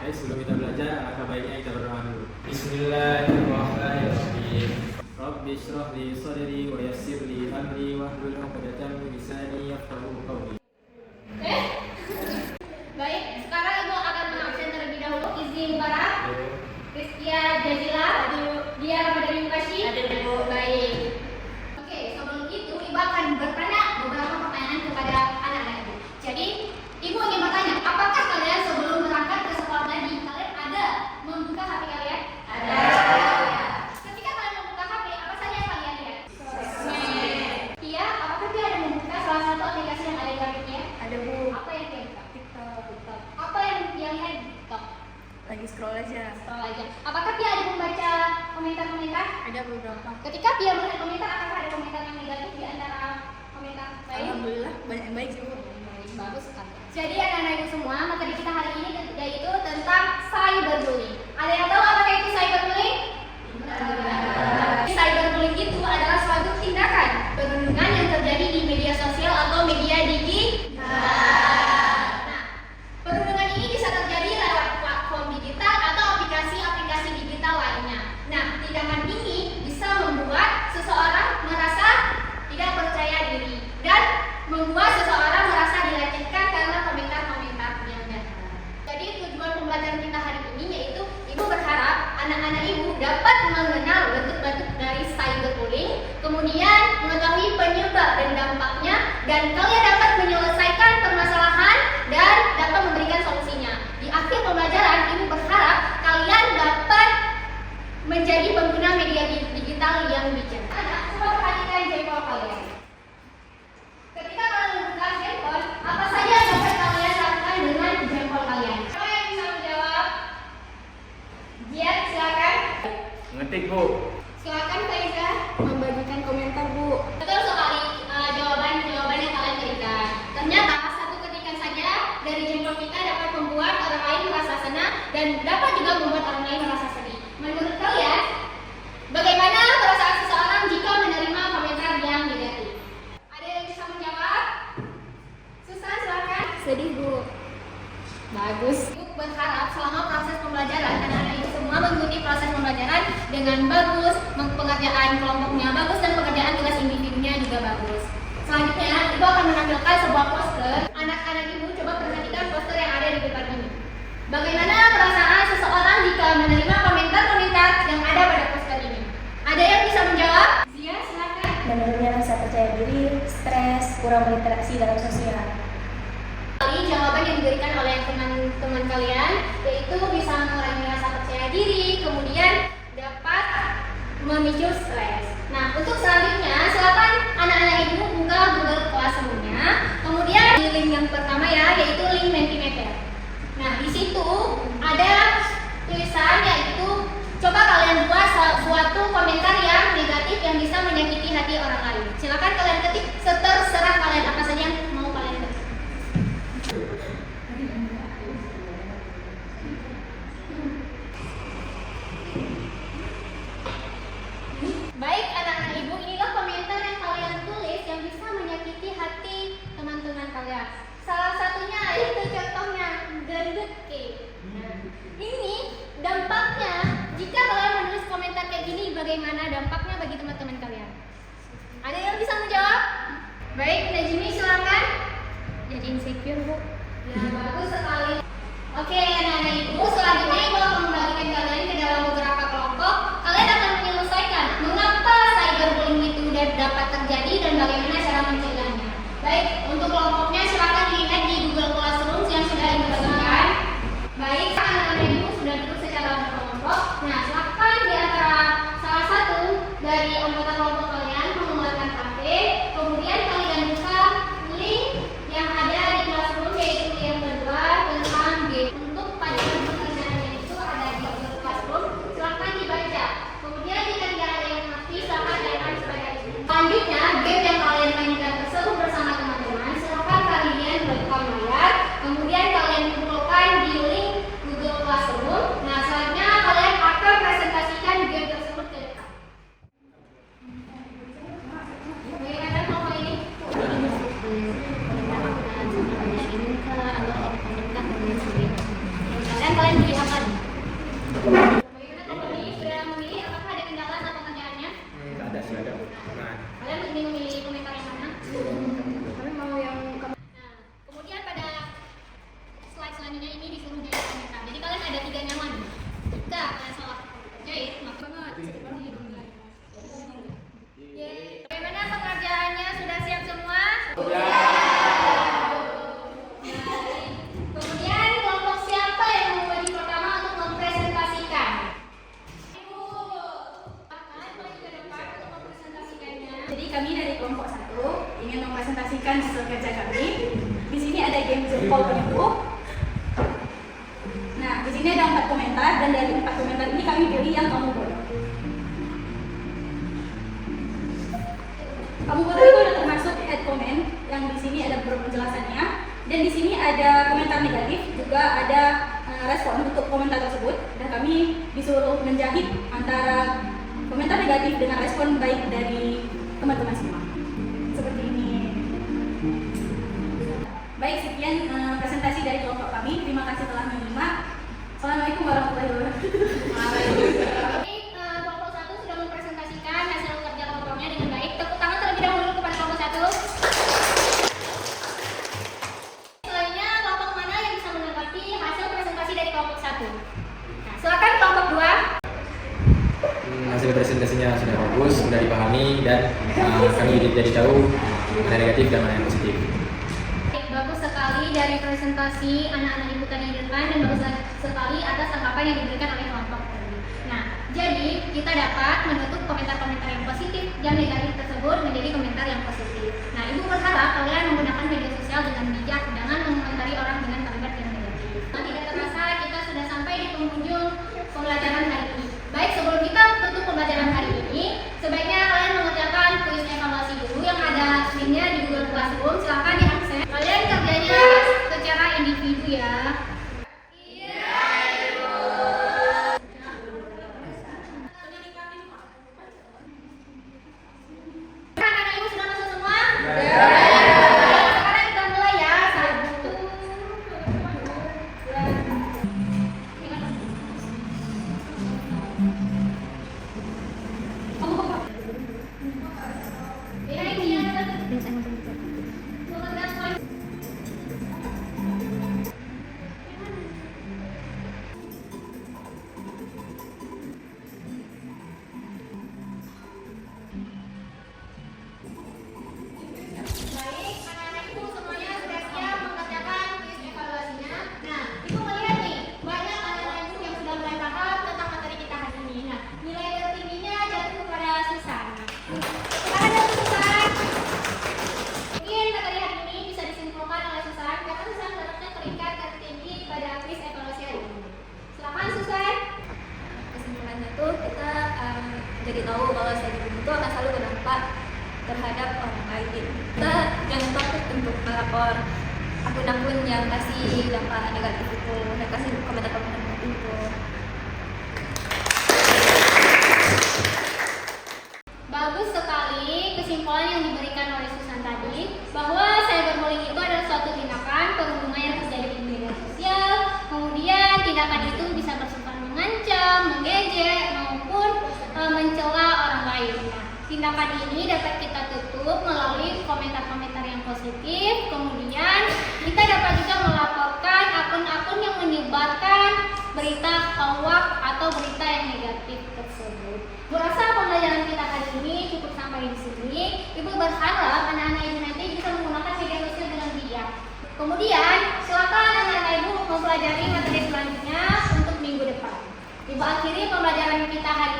Sebelum kita belajar, alangkah baiknya kita berdoa dulu. Bismillahirrahmanirrahim. Rabbi shrah li sadri wa yassir li amri wahlul 'uqdatam min lisani yafqahu qawli. Baik, sekarang Ibu akan mengabsen terlebih dahulu Izzi Mubarak, Rizkia Jazila, Dia Ramadhani Mukashi. Baik. Oke, sebelum itu Ibu akan bertanya beberapa pertanyaan kepada anak-anak Ibu. Jadi, Ibu ingin bertanya, apakah kalian sebelum berangkat ke sekolah tadi, kalian ada membuka HP kalian? Ada. Ketika kalian membuka HP, apa saja yang kalian lihat? Sosmed. Iya, apakah dia ada membuka salah satu aplikasi yang ada di HP-nya? Ada, Bu. Apa yang dia buka? TikTok. Apa yang dia lihat di TikTok? Lagi scroll aja. Scroll aja. Apakah dia ada membaca komentar-komentar? Ada beberapa. Ketika dia melihat komentar, apakah ada komentar yang negatif di antara komentar lain? Alhamdulillah banyak yang baik sih, Bu. Bagus sekali. Jadi anak-anak Ibu semua, materi kita hari ini yaitu tentang cyberbullying. Ada yang tahu apakah itu cyberbullying? Cyberbullying itu adalah suatu tindakan perundungan yang terjadi di media sosial atau media digital. Nah, perundungan ini bisa terjadi lewat platform digital atau aplikasi-aplikasi digital lainnya. Nah, tindakan ini bisa membuat seseorang merasa tidak percaya diri dan membuat seseorang merasa dilecehkan karena komentar-komentar yang datang. Jadi tujuan pembelajaran kita hari ini yaitu Ibu berharap anak-anak Ibu dapat mengenal bentuk-bentuk dari cyberbullying, kemudian mengetahui penyebab dan dampaknya, dan kalian dapat menyelesaikan permasalahan dan dapat memberikan solusinya. Di akhir pembelajaran Ibu berharap kalian dapat menjadi pengguna media digital yang bijak. Coba perhatikan jempol kalian. Ketika kalian membuka handphone, apa saja yang dapat kalian lakukan dengan jempol kalian? Siapa yang bisa menjawab? Jiat, silakan. Ngetik, Bu. Silakan Faiza. Membagikan komentar, Bu. Betul sekali jawaban yang kalian berikan. Ternyata satu ketikan saja dari jempol kita dapat membuat orang lain merasa senang dan dapat juga membuat orang lain merasa sedih. Menurut kalian, bagaimana perasaan seseorang jika menerima komentar yang negatif? Ada yang bisa menjawab? Susan, silakan. Sedih, Bu. Bagus. Ibu berharap selama proses pembelajaran anak-anak Ibu semua mengikuti proses pembelajaran dengan bagus, pengerjaan kelompoknya bagus dan pengerjaan tugas individunya juga bagus. Selanjutnya, Ibu akan menampilkan sebuah poster. Anak-anak Ibu coba perhatikan poster yang ada di depan ini. Bagaimana perasaan seseorang jika menerima komentar-komentar yang ada pada poster ini? Ada yang bisa menjawab? Zia, silakan. Menurunnya rasa percaya diri, stres, kurang berinteraksi dalam sosial. Jawaban yang diberikan oleh teman-teman kalian yaitu bisa mengurangi rasa percaya diri, kemudian dapat memicu stres. Nah, untuk selanjutnya silakan anak-anak Ibu buka Google Classroom-nya. Kemudian di link yang pertama ya, yaitu link Mentimeter. Nah, di situ ada tulisan yaitu coba kalian buat suatu komentar yang negatif yang bisa menyakiti hati orang lain. Silakan kalian ketik, terserah kalian apa saja yang mau kalian ketik. Baik anak-anak Ibu, inilah komentar yang kalian tulis yang bisa menyakiti hati teman-teman kalian. Salah satunya itu contohnya gendut ke. Nah, ini dampaknya jika kalian menulis komentar kayak gini, bagaimana dampaknya bagi teman-teman kalian? Ada yang bisa menjawab? Baik, Najmi silakan. Jadi insecure, Bu. Ya, bagus sekali. Oke, anak-anak Ibu, selanjutnya Ibu akan membagikan kalian ke dalam beberapa kelompok. Kalian akan menyelesaikan mengapa cyberbullying itu dapat terjadi dan bagaimana cara mencegahnya. Baik, untuk kelompoknya silakan dilihat di Google Classroom yang sudah Ibu bagikan. Baik, anak-anak Ibu sudah duduk secara berkelompok. Nah, silakan di antara salah satu dari anggota kelompok kalian mengeluarkan HP, kemudian kalian buka link yang ada di Classroom yaitu yang kedua ada 3 nyaman. Nah, salah jahit, maka bagaimana pekerjaannya? Sudah siap semua? Sudah. Kemudian kelompok siapa yang mau wajib pertama untuk mempresentasikan? Jadi kami dari kelompok 1 ingin mempresentasikan hasil kerja kami. Di sini ada game jempol penyembuh. Nah, di sini ada 4 komentar dan dari 4 komentar ini kami pilih yang kamu bodoh. Kamu bodoh itu ada termasuk add comment yang di sini ada beberapa penjelasannya dan di sini ada komentar negatif juga ada respon untuk komentar tersebut dan kami disuruh menjahit antara komentar negatif dengan respon baik dari teman-teman semua. Seperti ini. Baik, sekian presentasi dari kelompok kami. Terima kasih telah menyimak. Assalamualaikum warahmatullahi wabarakatuh. Kelompok 1 sudah mempresentasikan hasil kerja kelompoknya dengan baik. Tepuk tangan terlebih dahulu kepada kelompok 1. Selanjutnya kelompok mana yang bisa menanggapi hasil presentasi dari kelompok 1? Nah, silakan kelompok 2. Hasil presentasinya sudah bagus, sudah dipahami dan kami dari jauh mana negatif dan mana yang positif. Bagus sekali dari presentasi anak-anak ikutan yang di depan dan bagus sekali atas tanggapan yang diberikan oleh kelompok tadi. Nah, jadi kita dapat menutup komentar-komentar yang positif dan negatif tersebut menjadi komentar yang positif. Nah, Ibu berharap kalian menggunakan media sosial dengan bijak, jangan mengomentari orang dengan kalimat yang negatif. Nah, tidak terasa kita sudah sampai di penghujung pembelajaran hari ini. Baik, sebelum kita tutup pembelajaran hari ini, sebaiknya kalian mengerjakan kuis evaluasi dulu yang ada linknya di Google Classroom. Silakan diakses. Kalian kerjanya secara individu ya. Anak-anak ibu sudah masuk semua? Sekarang kita mulai ya. 1 kita jadi tahu bahwa cyberbullying itu akan selalu berdampak terhadap orang lain. Kita jangan takut untuk melapor akun-akun yang kasih dampak negatif itu, dan kasih komentar-komentar negatif itu. Bagus sekali kesimpulan yang diberikan oleh Susan tadi, bahwa cyberbullying itu adalah suatu tindakan perundungan yang terjadi di media sosial. Kemudian tindakan itu bisa bersifat mengancam, mengejek, maupun mencela orang lain. Nah, tindakan ini dapat kita tutup melalui komentar-komentar yang positif. Kemudian kita dapat juga melaporkan akun-akun yang menyebarkan berita hoax atau berita yang negatif tersebut. Berasa pembelajaran kita hari ini cukup sampai di sini. Ibu berharap anak-anak ibu nanti bisa menggunakan media sosial dengan bijak. Kemudian silakan anak-anak ibu mempelajari materi selanjutnya untuk minggu depan. Ibu akhiri pembelajaran kita hari